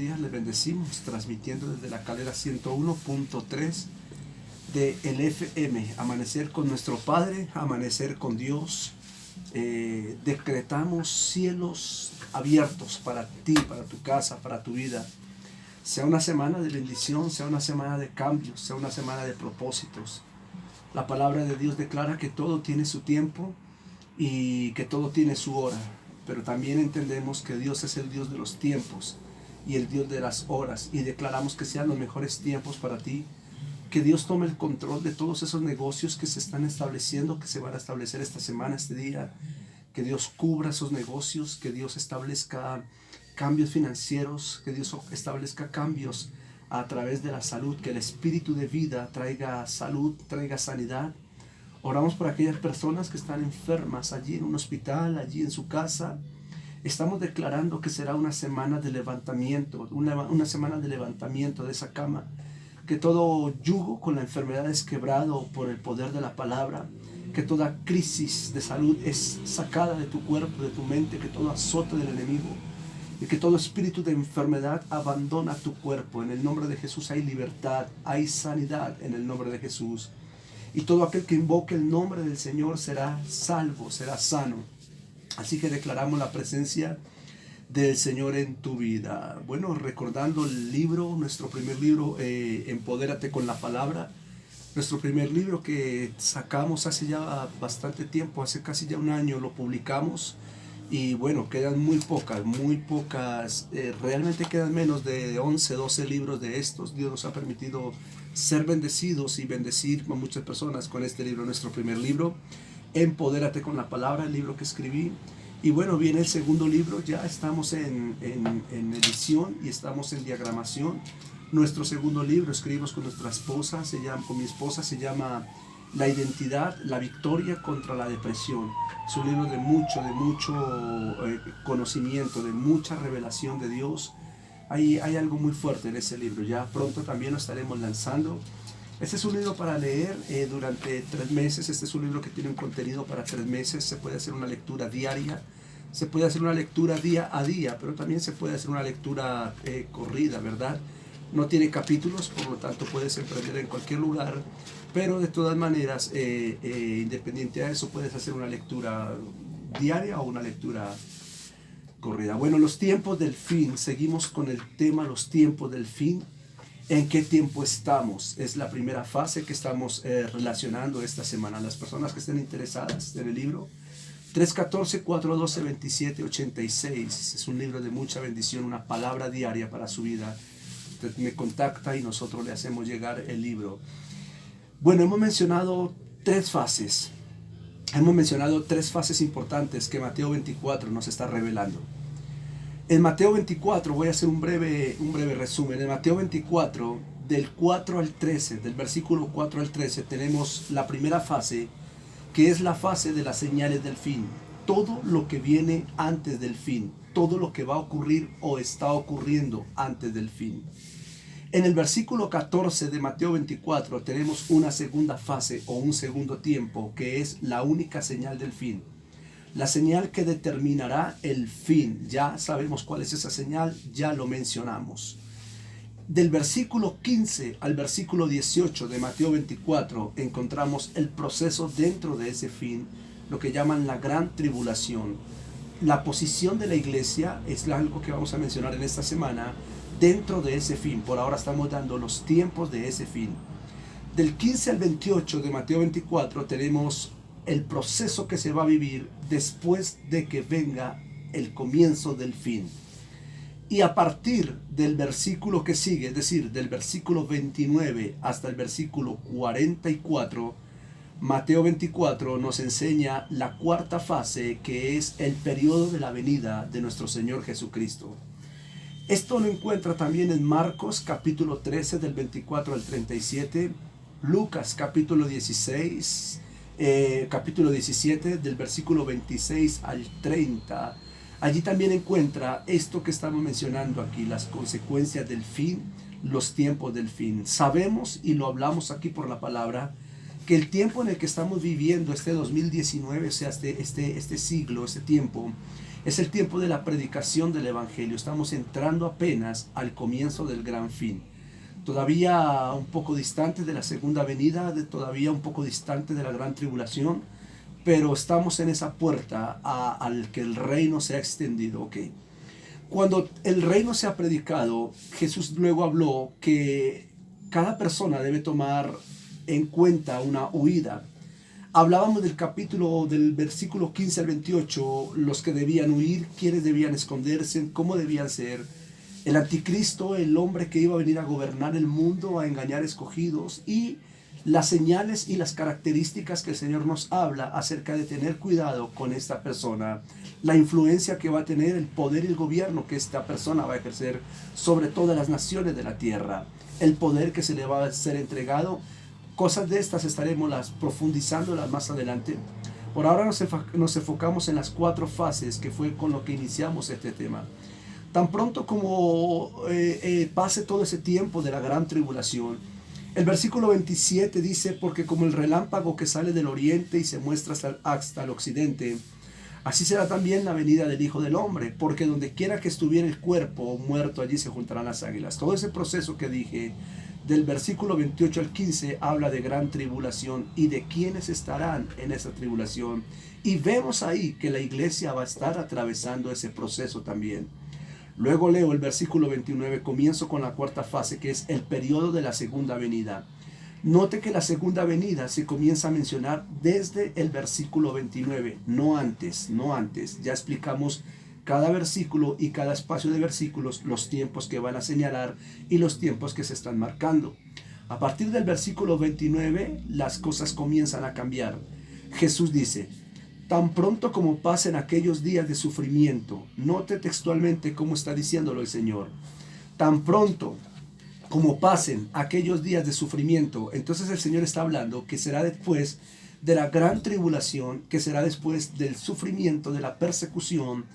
días, les bendecimos, transmitiendo desde la calera 101.3 de el FM, amanecer con nuestro Padre, amanecer con Dios. Decretamos cielos abiertos para ti, para tu casa, para tu vida. Sea una semana de bendición, sea una semana de cambios, sea una semana de propósitos. La palabra de Dios declara que todo tiene su tiempo y que todo tiene su hora. Pero también entendemos que Dios es el Dios de los tiempos y el Dios de las horas. Y declaramos que sean los mejores tiempos para ti. Que Dios tome el control de todos esos negocios que se están estableciendo, que se van a establecer esta semana, este día. Que Dios cubra esos negocios, que Dios establezca cambios financieros, que Dios establezca cambios a través de la salud, que el espíritu de vida traiga salud, traiga sanidad. Oramos por aquellas personas que están enfermas allí en un hospital, allí en su casa. Estamos declarando que será una semana de levantamiento, una semana de levantamiento de esa cama. Que todo yugo con la enfermedad es quebrado por el poder de la palabra. Que toda crisis de salud es sacada de tu cuerpo, de tu mente. Que todo azote del enemigo y que todo espíritu de enfermedad abandona tu cuerpo. En el nombre de Jesús hay libertad, hay sanidad en el nombre de Jesús. Y todo aquel que invoque el nombre del Señor será salvo, será sano. Así que declaramos la presencia del Señor en tu vida. Bueno, recordando el libro, nuestro primer libro, Empodérate con la Palabra. Nuestro primer libro que sacamos hace ya bastante tiempo, hace casi ya un año lo publicamos. Y bueno, quedan muy pocas, realmente quedan menos de 11, 12 libros de estos. Dios nos ha permitido ser bendecidos y bendecir a muchas personas con este libro, nuestro primer libro, Empodérate con la Palabra, el libro que escribí. Y bueno, viene el segundo libro, ya estamos en edición y estamos en diagramación. Nuestro segundo libro, escribimos con nuestra esposa, con mi esposa, se llama La Identidad, la Victoria contra la Depresión. Es un libro de mucho conocimiento, de mucha revelación de Dios. Hay algo muy fuerte en ese libro. Ya pronto también lo estaremos lanzando. Este es un libro para leer durante 3 meses. Este es un libro que tiene un contenido para 3 meses. Se puede hacer una lectura diaria. Se puede hacer una lectura día a día, pero también se puede hacer una lectura corrida, ¿verdad? No tiene capítulos, por lo tanto puedes emprender en cualquier lugar. Pero de todas maneras, independiente a eso, puedes hacer una lectura diaria o una lectura corrida. Bueno, los tiempos del fin. Seguimos con el tema, los tiempos del fin. ¿En qué tiempo estamos? Es la primera fase que estamos relacionando esta semana. Las personas que estén interesadas en el libro, 314-412-2786. Es un libro de mucha bendición, una palabra diaria para su vida. Usted me contacta y nosotros le hacemos llegar el libro. Bueno, hemos mencionado 3 fases. Hemos mencionado 3 fases importantes que Mateo 24 nos está revelando. En Mateo 24, voy a hacer un breve resumen. En Mateo 24, del 4 al 13, del versículo 4 al 13, tenemos la primera fase, que es la fase de las señales del fin. Todo lo que viene antes del fin, todo lo que va a ocurrir o está ocurriendo antes del fin. En el versículo 14 de Mateo 24 tenemos una segunda fase o un segundo tiempo, que es la única señal del fin. La señal que determinará el fin. Ya sabemos cuál es esa señal, ya lo mencionamos. Del versículo 15 al versículo 18 de Mateo 24 encontramos el proceso dentro de ese fin, lo que llaman la gran tribulación. La posición de la iglesia es algo que vamos a mencionar en esta semana dentro de ese fin. Por ahora estamos dando los tiempos de ese fin. Del 15 al 28 de Mateo 24 tenemos el proceso que se va a vivir después de que venga el comienzo del fin. Y a partir del versículo que sigue, es decir, del versículo 29 hasta el versículo 44, Mateo 24 nos enseña la cuarta fase, que es el periodo de la venida de nuestro Señor Jesucristo. Esto lo encuentra también en Marcos capítulo 13 del 24 al 37, Lucas capítulo 16, capítulo 17 del versículo 26 al 30. Allí también encuentra esto que estamos mencionando aquí, las consecuencias del fin, los tiempos del fin. Sabemos, y lo hablamos aquí por la palabra, que el tiempo en el que estamos viviendo, este 2019, o sea, este siglo, este tiempo, Es el tiempo de la predicación del Evangelio. Estamos entrando apenas al comienzo del gran fin. Todavía un poco distante de la segunda venida, todavía un poco distante de la gran tribulación, pero estamos en esa puerta al que el reino se ha extendido. Okay. Cuando el reino se ha predicado, Jesús luego habló que cada persona debe tomar en cuenta una huida. Hablábamos del versículo 15 al 28, los que debían huir, quiénes debían esconderse, cómo debían ser. El anticristo, el hombre que iba a venir a gobernar el mundo, a engañar escogidos, y las señales y las características que el Señor nos habla acerca de tener cuidado con esta persona, la influencia que va a tener, el poder y el gobierno que esta persona va a ejercer sobre todas las naciones de la tierra, el poder que se le va a ser entregado. Cosas de estas estaremos profundizándolas más adelante. Por ahora nos enfocamos en las 4 fases que fue con lo que iniciamos este tema. Tan pronto como pase todo ese tiempo de la gran tribulación, el versículo 27 dice: porque como el relámpago que sale del oriente y se muestra hasta el occidente, así será también la venida del Hijo del Hombre, porque donde quiera que estuviera el cuerpo muerto, allí se juntarán las águilas. Todo ese proceso que dije del versículo 28 al 15 habla de gran tribulación y de quienes estarán en esa tribulación. Y vemos ahí que la iglesia va a estar atravesando ese proceso también. Luego leo el versículo 29, comienzo con la 4ª fase, que es el periodo de la segunda venida. Note que la segunda venida se comienza a mencionar desde el versículo 29, no antes. Ya explicamos cada versículo y cada espacio de versículos, los tiempos que van a señalar y los tiempos que se están marcando. A partir del versículo 29, las cosas comienzan a cambiar. Jesús dice: tan pronto como pasen aquellos días de sufrimiento. Note textualmente cómo está diciéndolo el Señor. Tan pronto como pasen aquellos días de sufrimiento. Entonces el Señor está hablando que será después de la gran tribulación, que será después del sufrimiento, de la persecución,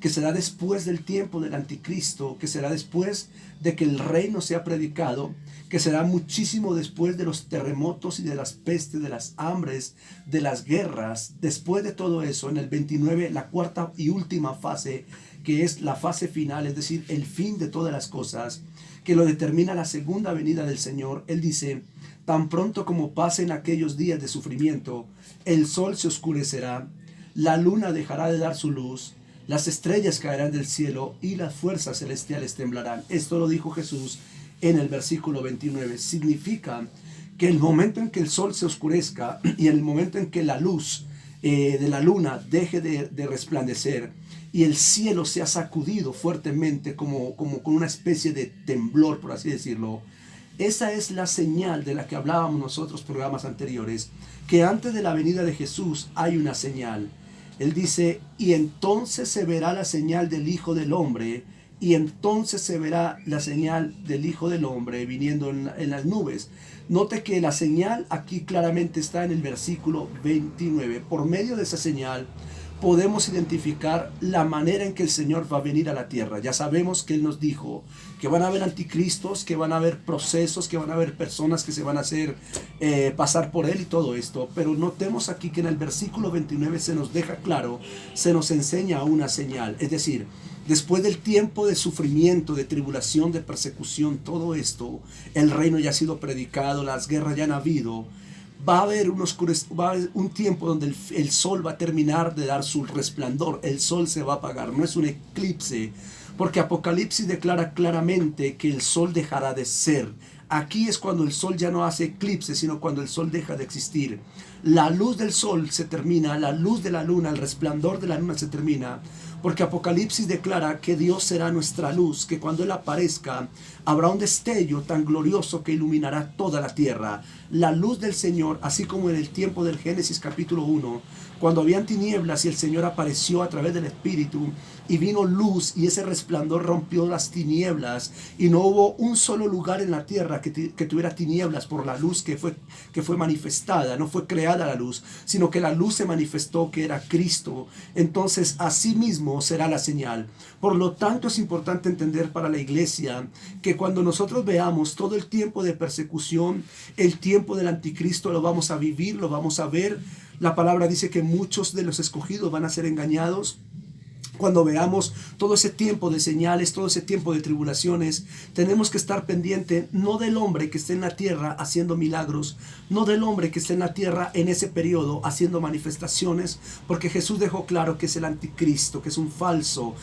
que será después del tiempo del anticristo, que será después de que el reino sea predicado, que será muchísimo después de los terremotos y de las pestes, de las hambres, de las guerras. Después de todo eso, en el 29, la 4ª y última fase, que es la fase final, es decir, el fin de todas las cosas, que lo determina la segunda venida del Señor. Él dice: tan pronto como pasen aquellos días de sufrimiento, el sol se oscurecerá, la luna dejará de dar su luz, las estrellas caerán del cielo y las fuerzas celestiales temblarán. Esto lo dijo Jesús en el versículo 29. Significa que el momento en que el sol se oscurezca y el momento en que la luz de la luna deje de resplandecer y el cielo sea sacudido fuertemente como con una especie de temblor, por así decirlo, esa es la señal de la que hablábamos nosotros en programas anteriores, que antes de la venida de Jesús hay una señal. Él dice: y entonces se verá la señal del Hijo del Hombre, y entonces se verá la señal del Hijo del Hombre viniendo en las nubes. Note que la señal aquí claramente está en el versículo 29. Por medio de esa señal podemos identificar la manera en que el Señor va a venir a la tierra. Ya sabemos que Él nos dijo que van a haber anticristos, que van a haber procesos, que van a haber personas que se van a hacer pasar por Él y todo esto. Pero notemos aquí que en el versículo 29 se nos deja claro, se nos enseña una señal. Es decir, después del tiempo de sufrimiento, de tribulación, de persecución, todo esto, el reino ya ha sido predicado, las guerras ya han habido. Va a haber un tiempo donde el sol va a terminar de dar su resplandor. El sol se va a apagar. No es un eclipse, porque Apocalipsis declara claramente que el sol dejará de ser. Aquí es cuando el sol ya no hace eclipse, sino cuando el sol deja de existir. La luz del sol se termina, la luz de la luna, el resplandor de la luna se termina, porque Apocalipsis declara que Dios será nuestra luz, que cuando Él aparezca habrá un destello tan glorioso que iluminará toda la tierra. La luz del Señor, así como en el tiempo del Génesis capítulo 1, cuando habían tinieblas y el Señor apareció a través del Espíritu y vino luz y ese resplandor rompió las tinieblas y no hubo un solo lugar en la tierra que tuviera tinieblas por la luz que fue manifestada. No fue creada la luz, sino que la luz se manifestó, que era Cristo. Entonces así mismo será la señal. Por lo tanto es importante entender para la iglesia que cuando nosotros veamos todo el tiempo de persecución, el tiempo del anticristo, lo vamos a vivir, lo vamos a ver. La palabra dice que muchos de los escogidos van a ser engañados, Cuando veamos todo ese tiempo de señales, todo ese tiempo de tribulaciones, tenemos que estar pendiente no del hombre que esté en la tierra haciendo milagros, no del hombre que esté en la tierra en ese periodo haciendo manifestaciones, porque Jesús dejó claro que es el anticristo, que es un falso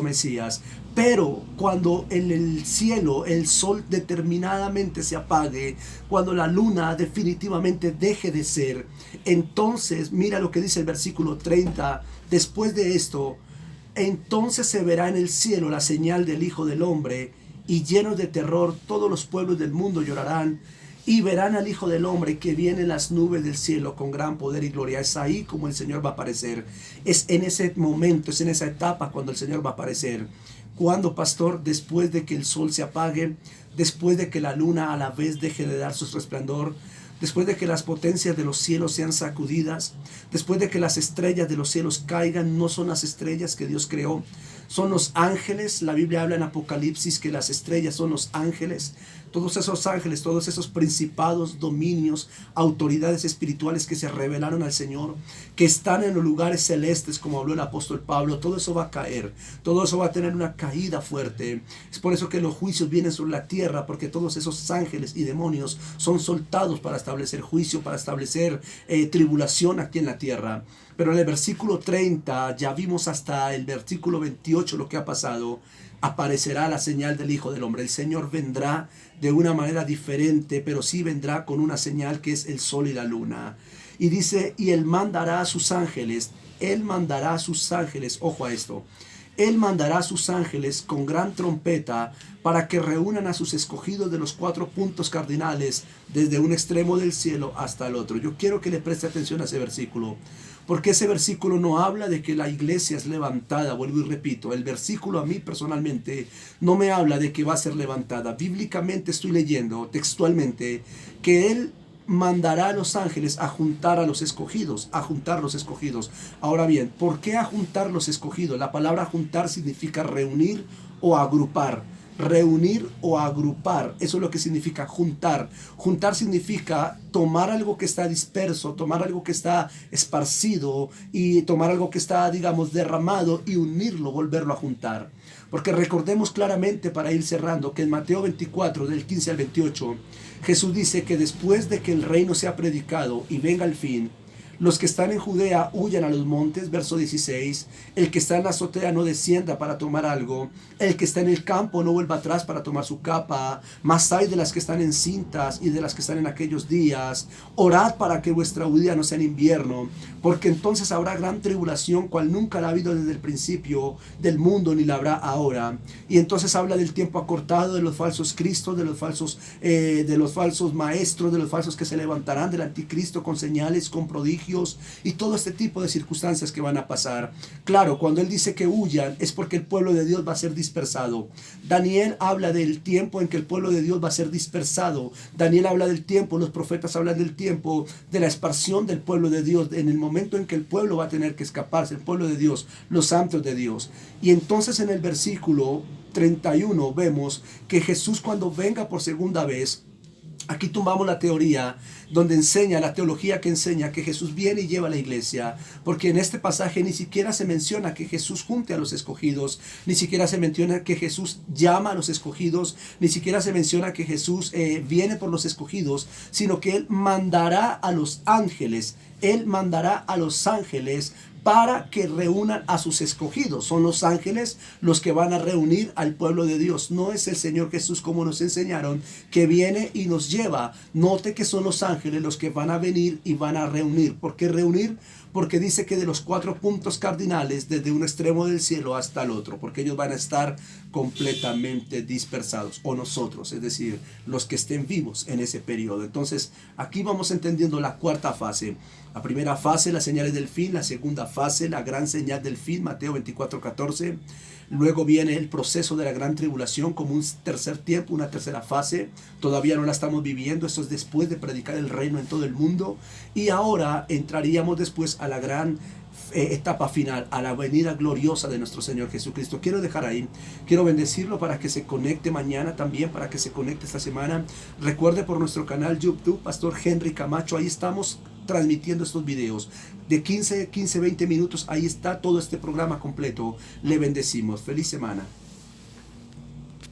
Mesías. Pero cuando en el cielo el sol determinadamente se apague, cuando la luna definitivamente deje de ser, entonces mira lo que dice el versículo 30, después de esto, entonces se verá en el cielo la señal del Hijo del Hombre, y llenos de terror todos los pueblos del mundo llorarán y verán al Hijo del Hombre que viene en las nubes del cielo con gran poder y gloria. Es ahí como el Señor va a aparecer. Es en ese momento, es en esa etapa cuando el Señor va a aparecer. ¿Cuándo, pastor? Después de que el sol se apague, después de que la luna a la vez deje de dar su resplandor, después de que las potencias de los cielos sean sacudidas, después de que las estrellas de los cielos caigan. No son las estrellas que Dios creó, son los ángeles. La Biblia habla en Apocalipsis que las estrellas son los ángeles. Todos esos ángeles, todos esos principados, dominios, autoridades espirituales que se revelaron al Señor, que están en los lugares celestes, como habló el apóstol Pablo, todo eso va a caer, todo eso va a tener una caída fuerte. Es por eso que los juicios vienen sobre la tierra, porque todos esos ángeles y demonios son soltados para establecer juicio, para establecer tribulación aquí en la tierra. Pero en el versículo 30, ya vimos hasta el versículo 28 lo que ha pasado. Aparecerá la señal del Hijo del Hombre. El Señor vendrá de una manera diferente, pero sí vendrá con una señal que es el sol y la luna. Y dice, y Él mandará a sus ángeles, Él mandará a sus ángeles, ojo a esto, Él mandará a sus ángeles con gran trompeta para que reúnan a sus escogidos de los 4 puntos cardinales, desde un extremo del cielo hasta el otro. Yo quiero que le preste atención a ese versículo, porque ese versículo no habla de que la iglesia es levantada. Vuelvo y repito, el versículo a mí personalmente no me habla de que va a ser levantada. Bíblicamente estoy leyendo textualmente que Él mandará a los ángeles a juntar a los escogidos, a juntar los escogidos. Ahora bien, ¿por qué a juntar los escogidos? La palabra juntar significa reunir o agrupar. Reunir o agrupar, eso es lo que significa juntar. Juntar significa tomar algo que está disperso, tomar algo que está esparcido y tomar algo que está, digamos, derramado y unirlo, volverlo a juntar. Porque recordemos claramente, para ir cerrando, que en Mateo 24, del 15 al 28, Jesús dice que después de que el reino sea predicado y venga el fin, los que están en Judea huyan a los montes, verso 16. El que está en la azotea no descienda para tomar algo. El que está en el campo no vuelva atrás para tomar su capa. Mas hay de las que están encintas y de las que están en aquellos días. Orad para que vuestra huida no sea en invierno, porque entonces habrá gran tribulación, cual nunca la ha habido desde el principio del mundo, ni la habrá ahora. Y entonces habla del tiempo acortado, de los falsos cristos, de los falsos maestros, de los falsos que se levantarán, del anticristo con señales, con prodigios y todo este tipo de circunstancias que van a pasar. Claro, cuando Él dice que huyan es porque el pueblo de Dios va a ser dispersado. Daniel habla del tiempo en que el pueblo de Dios va a ser dispersado. Daniel habla del tiempo, los profetas hablan del tiempo de la expansión del pueblo de Dios, en el momento en que el pueblo va a tener que escaparse, el pueblo de Dios, los santos de Dios. Y entonces en el versículo 31 vemos que Jesús, cuando venga por segunda vez, aquí tumbamos la teoría donde enseña, la teología que enseña que Jesús viene y lleva a la iglesia, porque en este pasaje ni siquiera se menciona que Jesús junte a los escogidos, ni siquiera se menciona que Jesús llama a los escogidos, ni siquiera se menciona que Jesús viene por los escogidos, sino que Él mandará a los ángeles, Él mandará a los ángeles para que reúnan a sus escogidos. Son los ángeles los que van a reunir al pueblo de Dios. No es el Señor Jesús, como nos enseñaron, que viene y nos lleva. Note que son los ángeles los que van a venir y van a reunir. ¿Por qué reunir? Porque dice que de los 4 puntos cardinales, desde un extremo del cielo hasta el otro, porque ellos van a estar completamente dispersados, o nosotros, es decir, los que estén vivos en ese periodo. Entonces, aquí vamos entendiendo la cuarta fase. La primera fase, las señales del fin. La segunda fase, la gran señal del fin, Mateo 24:14. Luego viene el proceso de la gran tribulación como un tercer tiempo, una tercera fase. Todavía no la estamos viviendo, esto es después de predicar el reino en todo el mundo. Y ahora entraríamos después a la gran etapa final, a la venida gloriosa de nuestro Señor Jesucristo. Quiero dejar ahí, quiero bendecirlo para que se conecte mañana también, para que se conecte esta semana. Recuerde por nuestro canal YouTube, Pastor Henry Camacho, ahí estamos transmitiendo estos videos de 15, 20 minutos. Ahí está todo este programa completo. Le bendecimos. Feliz semana.